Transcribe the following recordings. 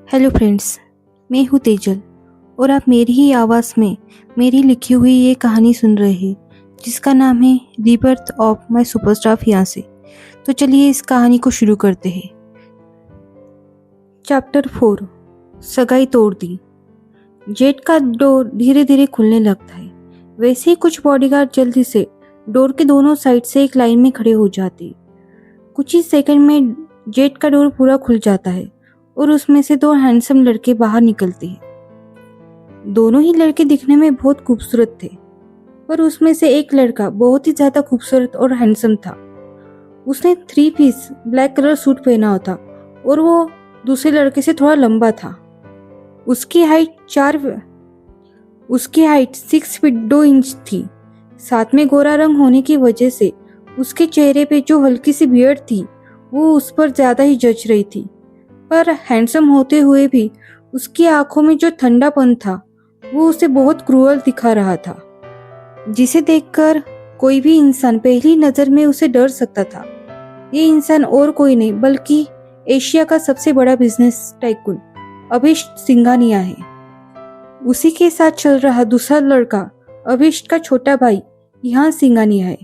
Hello friends, मैं हूँ तेजल और आप मेरी ही आवाज़ में मेरी लिखी हुई ये कहानी सुन रहे हैं जिसका नाम है rebirth of my superstar fiancee. तो चलिए इस कहानी को शुरू करते हैं। चैप्टर 4 सगाई तोड़ दी। जेट का डोर धीरे धीरे खुलने लगता है। वैसे ही कुछ बॉडीगार्ड जल्दी से डोर के दोनों साइड से एक लाइन में खड़े हो जाते। कुछ ही सेकंड में जेट का डोर पूरा खुल जाता है और उसमें से दो हैंडसम लड़के बाहर निकलते हैं। दोनों ही लड़के दिखने में बहुत खूबसूरत थे, पर उसमें से एक लड़का बहुत ही ज्यादा खूबसूरत और हैंडसम था। उसने 3 पीस ब्लैक कलर सूट पहना था और वो दूसरे लड़के से थोड़ा लंबा था। उसकी हाइट 6 फीट 2 इंच थी। साथ में गोरा रंग होने की वजह से उसके चेहरे पे जो हल्की सी बियर्ड थी वो उस पर ज्यादा ही जच रही थी, पर हैंडसम होते हुए भी उसकी आंखों में जो ठंडापन था वो उसे बहुत क्रूअल दिखा रहा था, जिसे देखकर कोई भी इंसान पहली नजर में उसे डर सकता था। ये इंसान और कोई नहीं बल्कि एशिया का सबसे बड़ा बिजनेस टाइकून अभिष्ट सिंघानिया है। उसी के साथ चल रहा दूसरा लड़का अभिष्ट का छोटा भाई यहाँ सिंघानिया है।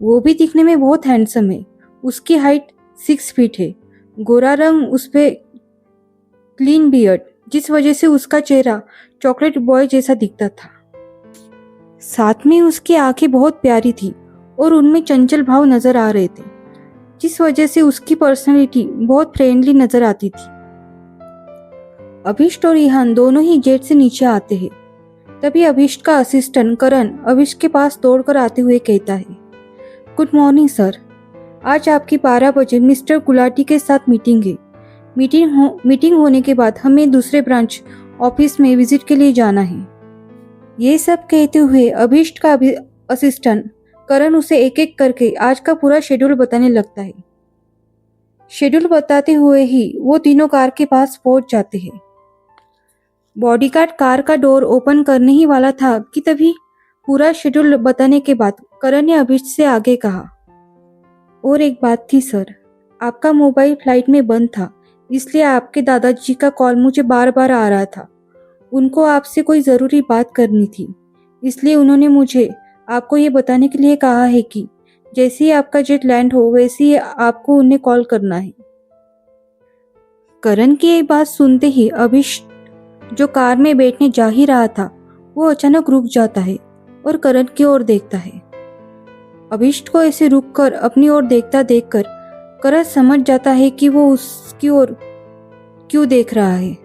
वो भी दिखने में बहुत हैंडसम है। उसकी हाइट 6 फीट है। गोरा रंग उस पे क्लीन बियर्ड, जिस वजह से उसका चेहरा चॉकलेट बॉय जैसा दिखता था। साथ में उसकी आंखें बहुत प्यारी थी और उनमें चंचल भाव नजर आ रहे थे, जिस वजह से उसकी पर्सनालिटी बहुत फ्रेंडली नजर आती थी। अभिष्ट और इहान दोनों ही जेट से नीचे आते हैं। तभी अभिष्ट का असिस्टेंट करण अभिष्ट के पास दौड़कर आते हुए कहता है, गुड मॉर्निंग सर, आज आपकी 12 बजे मिस्टर गुलाटी के साथ मीटिंग है। मीटिंग होने के बाद हमें दूसरे ब्रांच ऑफिस में विजिट के लिए जाना है। ये सब कहते हुए अभिष्ट का असिस्टेंट करण उसे एक एक करके आज का पूरा शेड्यूल बताने लगता है। शेड्यूल बताते हुए ही वो तीनों कार के पास पहुंच जाते हैं। बॉडीगार्ड कार का डोर ओपन करने ही वाला था कि तभी पूरा शेड्यूल बताने के बाद करण ने अभिष्ट से आगे कहा, और एक बात थी सर, आपका मोबाइल फ्लाइट में बंद था, इसलिए आपके दादाजी का कॉल मुझे बार बार आ रहा था। उनको आपसे कोई ज़रूरी बात करनी थी, इसलिए उन्होंने मुझे आपको ये बताने के लिए कहा है कि जैसे ही आपका जेट लैंड हो वैसे ही आपको उन्हें कॉल करना है। करण की ये बात सुनते ही अभिष्ट जो कार में बैठने जा ही रहा था वो अचानक रुक जाता है और करण की ओर देखता है। अभिष्ट को ऐसे रुककर अपनी ओर देखता देखकर करण समझ जाता है कि वो उसकी ओर क्यों देख रहा है।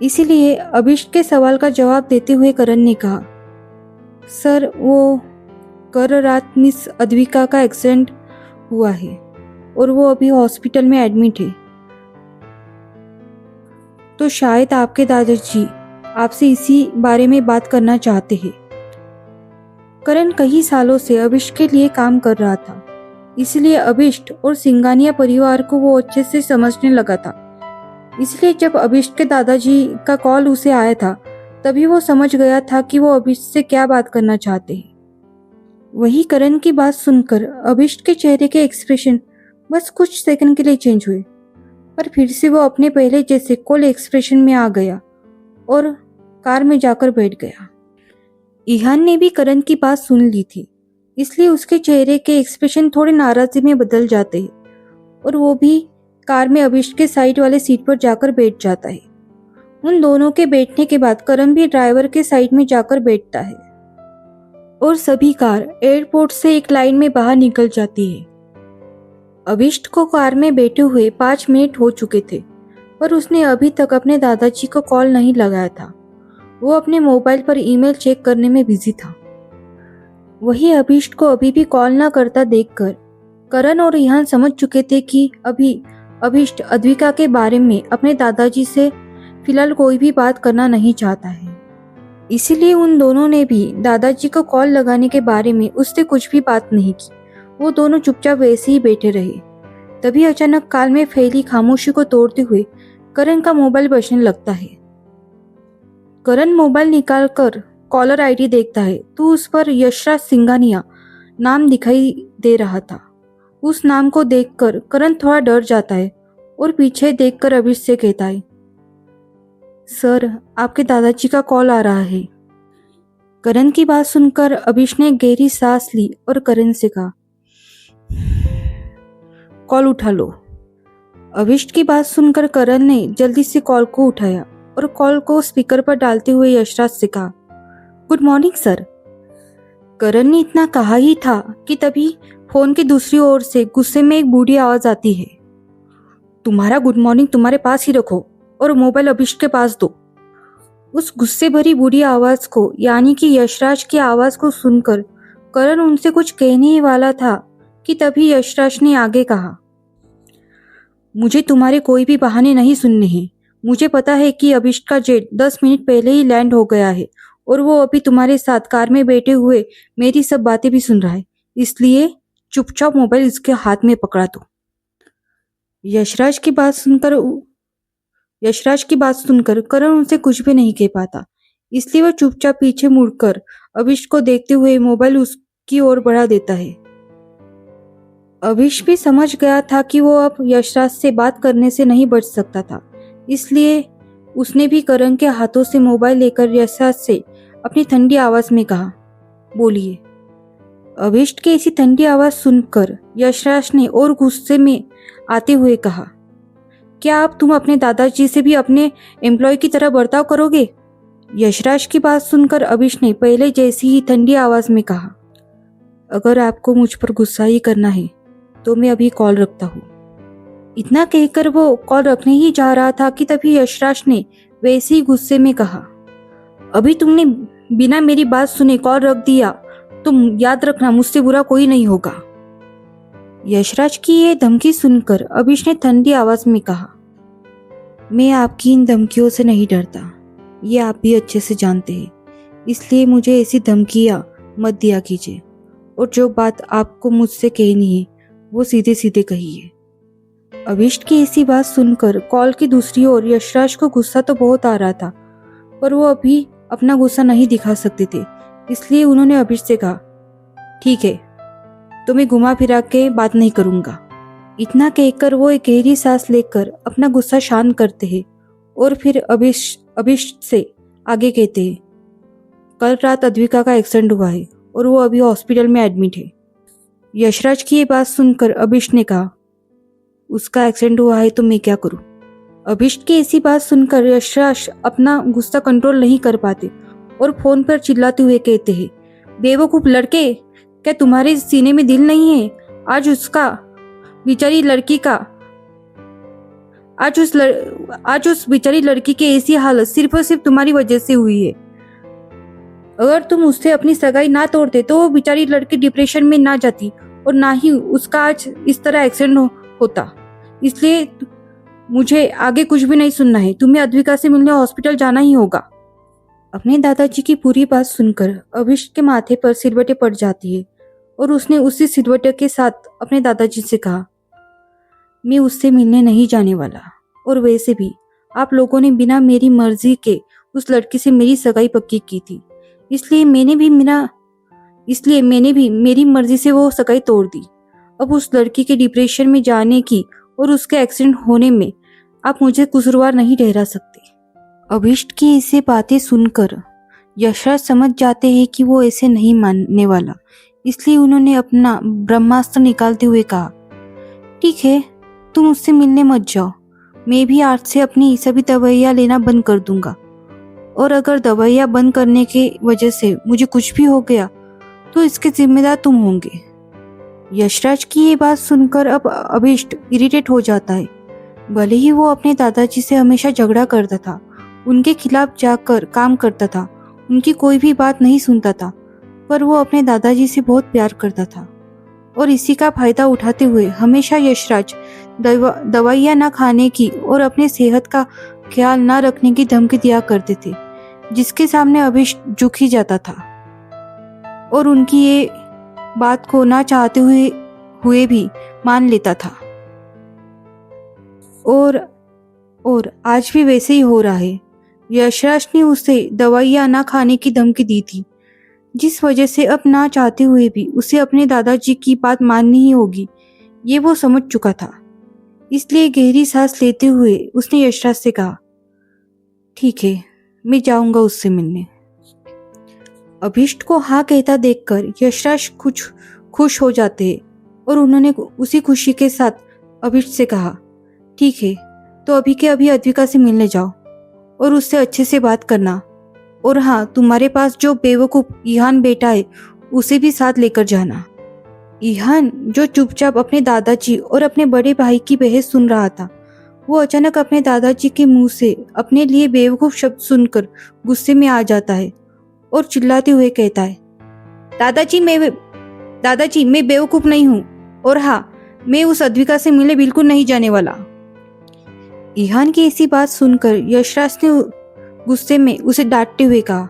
इसीलिए अभिष्ट के सवाल का जवाब देते हुए करण ने कहा, सर, वो कल रात मिस अद्विका का एक्सीडेंट हुआ है और वो अभी हॉस्पिटल में एडमिट है, तो शायद आपके दादाजी आपसे इसी बारे में बात करना चाहते हैं। करण कई सालों से अभिष्ट के लिए काम कर रहा था, इसलिए अभिष्ट और सिंघानिया परिवार को वो अच्छे से समझने लगा था। इसलिए जब अभिष्ट के दादाजी का कॉल उसे आया था तभी वो समझ गया था कि वो अभिष्ट से क्या बात करना चाहते हैं। वही करण की बात सुनकर अभिष्ट के चेहरे के एक्सप्रेशन बस कुछ सेकंड के लिए चेंज हुए, पर फिर से वो अपने पहले जैसे कोल्ड एक्सप्रेशन में आ गया और कार में जाकर बैठ गया। इहान ने भी करण की बात सुन ली थी, इसलिए उसके चेहरे के एक्सप्रेशन थोड़े नाराजगी में बदल जाते हैं और वो भी कार में अभिष्ट के साइड वाले सीट पर जाकर बैठ जाता है। उन दोनों के बैठने के बाद करण भी ड्राइवर के साइड में जाकर बैठता है और सभी कार एयरपोर्ट से एक लाइन में बाहर निकल जाती है। अभिष्ट को कार में बैठे हुए 5 मिनट हो चुके थे, पर उसने अभी तक अपने दादाजी को कॉल नहीं लगाया था। वो अपने मोबाइल पर ईमेल चेक करने में बिजी था। वही अभिष्ट को अभी भी कॉल न करता देखकर करण और इहान समझ चुके थे कि अभी अभिष्ट अद्विका के बारे में अपने दादाजी से फिलहाल कोई भी बात करना नहीं चाहता है। इसीलिए उन दोनों ने भी दादाजी को कॉल लगाने के बारे में उससे कुछ भी बात नहीं की। वो दोनों चुपचाप वैसे ही बैठे रहे। तभी अचानक कार में फैली खामोशी को तोड़ते हुए करण का मोबाइल बजने लगता है। करण मोबाइल निकालकर कॉलर आईडी देखता है तो उस पर यशराज सिंघानिया नाम दिखाई दे रहा था। उस नाम को देखकर करण थोड़ा डर जाता है और पीछे देखकर अभिष्ट से कहता है, सर, आपके दादाजी का कॉल आ रहा है। करण की बात सुनकर अभिष ने गहरी सांस ली और करण से कहा, कॉल उठा लो। अभिष्ट की बात सुनकर करण ने जल्दी से कॉल को उठाया और कॉल को स्पीकर पर डालते हुए यशराज से कहा, गुड मॉर्निंग सर। करण ने इतना कहा ही था कि तभी फोन की दूसरी ओर से गुस्से में एक बूढ़ी आवाज आती है, तुम्हारा गुड मॉर्निंग तुम्हारे पास ही रखो और मोबाइल अभिष्ट के पास दो। उस गुस्से भरी बूढ़ी आवाज को यानी कि यशराज की आवाज को सुनकर करण उनसे कुछ कहने ही वाला था कि तभी यशराज ने आगे कहा, मुझे तुम्हारे कोई भी बहाने नहीं सुनने हैं। मुझे पता है कि अभिष्ट का जेट 10 मिनट पहले ही लैंड हो गया है और वो अभी तुम्हारे साथ कार में बैठे हुए मेरी सब बातें भी सुन रहा है, इसलिए चुपचाप मोबाइल इसके हाथ में पकड़ा दो। यशराज की बात सुनकर करण उनसे कुछ भी नहीं कह पाता, इसलिए वह चुपचाप पीछे मुड़कर अभिष्ट को देखते हुए मोबाइल उसकी ओर बढ़ा देता है। अभिष भी समझ गया था कि वो अब यशराज से बात करने से नहीं बच सकता था, इसलिए उसने भी करण के हाथों से मोबाइल लेकर यशराज से अपनी ठंडी आवाज में कहा, बोलिए। अभिष्ट की ऐसी ठंडी आवाज सुनकर यशराज ने और गुस्से में आते हुए कहा, क्या अब तुम अपने दादाजी से भी अपने एम्प्लॉय की तरह बर्ताव करोगे? यशराज की बात सुनकर अभिष ने पहले जैसी ही ठंडी आवाज में कहा, अगर आपको मुझ पर गुस्सा ही करना है तो मैं अभी कॉल रखता हूँ। इतना कहकर वो कॉल रखने ही जा रहा था कि तभी यशराज ने वैसे ही गुस्से में कहा, अभी तुमने बिना मेरी बात सुने कॉल रख दिया तो याद रखना मुझसे बुरा कोई नहीं होगा। यशराज की ये धमकी सुनकर अभिष ने ठंडी आवाज में कहा, मैं आपकी इन धमकियों से नहीं डरता, ये आप भी अच्छे से जानते हैं, इसलिए मुझे ऐसी धमकियां मत दिया कीजिए और जो बात आपको मुझसे कहनी है वो सीधे सीधे कहिए। अभिष्ट की ऐसी बात सुनकर कॉल की दूसरी ओर यशराज को गुस्सा तो बहुत आ रहा था, पर वो अभी अपना गुस्सा नहीं दिखा सकते थे, इसलिए उन्होंने अभिष्ट से कहा, ठीक है, तो मैं घुमा फिरा के बात नहीं करूंगा। इतना कहकर वो एक गहरी सांस लेकर अपना गुस्सा शांत करते हैं और फिर अभिष्ट से आगे कहते हैं, कल रात अद्विका का एक्सीडेंट हुआ है और वो अभी हॉस्पिटल में एडमिट है। यशराज की ये बात सुनकर अभिष्ट ने कहा, उसका एक्सीडेंट हुआ है तो मैं क्या करूं? अभिष्ट की ऐसी बात सुनकर यशराज अपना गुस्सा कंट्रोल नहीं कर पाते और फोन पर चिल्लाते हुए कहते हैं, बेवकूफ लड़के, क्या तुम्हारे सीने में दिल नहीं है? आज उस बेचारी लड़की की ऐसी हालत सिर्फ और सिर्फ तुम्हारी वजह से हुई है। अगर तुम उससे अपनी सगाई ना तोड़ते तो वो बेचारी लड़की डिप्रेशन में ना जाती और ना ही उसका आज इस तरह एक्सीडेंट होता। इसलिए मुझे आगे कुछ भी नहीं सुनना है, तुम्हें अद्विका से मिलने हॉस्पिटल जाना ही होगा। अपने दादाजी की पूरी बात सुनकर अभिष्ट के माथे पर सिरवटें पड़ जाती है और उसने उसी सिरवटे के साथ अपने दादाजी से कहा, मैं उससे मिलने नहीं जाने वाला, और वैसे भी आप लोगों ने बिना मेरी मर्जी के उस लड़की से मेरी सगाई पक्की की थी, इसलिए मैंने भी मेरी मर्जी से वो सगाई तोड़ दी। अब उस लड़की के डिप्रेशन में जाने की और उसके एक्सीडेंट होने में आप मुझे कसूरवार नहीं ठहरा सकते। अभिष्ट की ऐसी बातें सुनकर यशराज समझ जाते हैं कि वो ऐसे नहीं मानने वाला, इसलिए उन्होंने अपना ब्रह्मास्त्र निकालते हुए कहा, ठीक है, तुम उससे मिलने मत जाओ, मैं भी आज से अपनी सभी दवाइयाँ लेना बंद कर दूंगा, और अगर दवाइयाँ बंद करने की वजह से मुझे कुछ भी हो गया तो इसके जिम्मेदार तुम होंगे। यशराज की ये बात सुनकर अब अभिष्ट इरिटेट हो जाता है। भले ही वो अपने दादाजी से हमेशा झगड़ा करता था, उनके खिलाफ जाकर काम करता था, उनकी कोई भी बात नहीं सुनता था, पर वो अपने दादाजी से बहुत प्यार करता था और इसी का फायदा उठाते हुए हमेशा यशराज दवाइयाँ ना खाने की और अपने सेहत का ख्याल ना रखने की धमकी दिया करते थे, जिसके सामने अभिष्ट झुक ही जाता था और उनकी ये बात को ना चाहते हुए भी मान लेता था। और आज भी वैसे ही हो रहा है। यशराज ने उसे दवाइयाँ ना खाने की धमकी दी थी, जिस वजह से अब ना चाहते हुए भी उसे अपने दादाजी की बात माननी ही होगी, ये वो समझ चुका था। इसलिए गहरी सांस लेते हुए उसने यशराज से कहा, ठीक है, मैं जाऊंगा उससे मिलने। अभिष्ट को हाँ कहता देखकर यशराज कुछ खुश हो जाते हैं और उन्होंने उसी खुशी के साथ अभिष्ट से कहा, ठीक है, तो अभी के अभी अद्विका से मिलने जाओ और उससे अच्छे से बात करना। और हाँ, तुम्हारे पास जो बेवकूफ ईहान बेटा है उसे भी साथ लेकर जाना। ईहान, जो चुपचाप अपने दादाजी और अपने बड़े भाई की बहस सुन रहा था, वो अचानक अपने दादाजी के मुंह से अपने लिए बेवकूफ शब्द सुनकर गुस्से में आ जाता है और चिल्लाते हुए कहता है, दादाजी मैं बेवकूफ नहीं हूँ, और हाँ, मैं उस अद्विका से मिलने बिल्कुल नहीं जाने वाला। ईहान की ऐसी बात सुनकर यशराज ने गुस्से में उसे डांटते हुए कहा,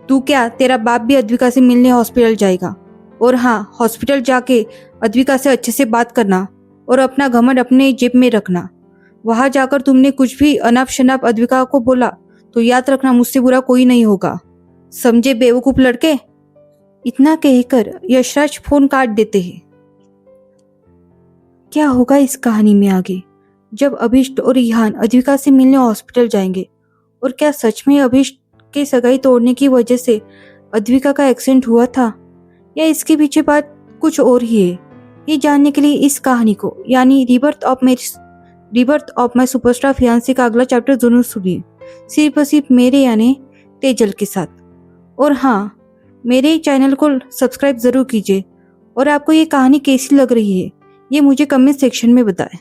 तू क्या, तेरा बाप भी अद्विका से मिलने हॉस्पिटल जाएगा? और हाँ, हॉस्पिटल जाके अद्विका से अच्छे से बात करना और अपना घमंड अपने जेब में रखना। वहां जाकर तुमने कुछ भी अनाप शनाप अद्विका को बोला तो याद रखना, मुझसे बुरा कोई नहीं होगा, समझे बेवकूफ लड़के। इतना कहकर यशराज फोन काट देते हैं। क्या होगा इस कहानी में आगे, जब अभिष्ट और ईहान अद्विका से मिलने हॉस्पिटल जाएंगे? और क्या सच में अभिष्ट के सगाई तोड़ने की वजह से अद्विका का एक्सीडेंट हुआ था, या इसके पीछे बात कुछ और ही है? ये जानने के लिए इस कहानी को, यानी rebirth of my superstar fiancee का अगला चैप्टर जरूर सुनिए, सिर्फ और सिर्फ मेरे यानी तेजल के साथ। और हाँ, मेरे चैनल को सब्सक्राइब जरूर कीजिए। और आपको ये कहानी कैसी लग रही है, ये मुझे कमेंट सेक्शन में बताएं।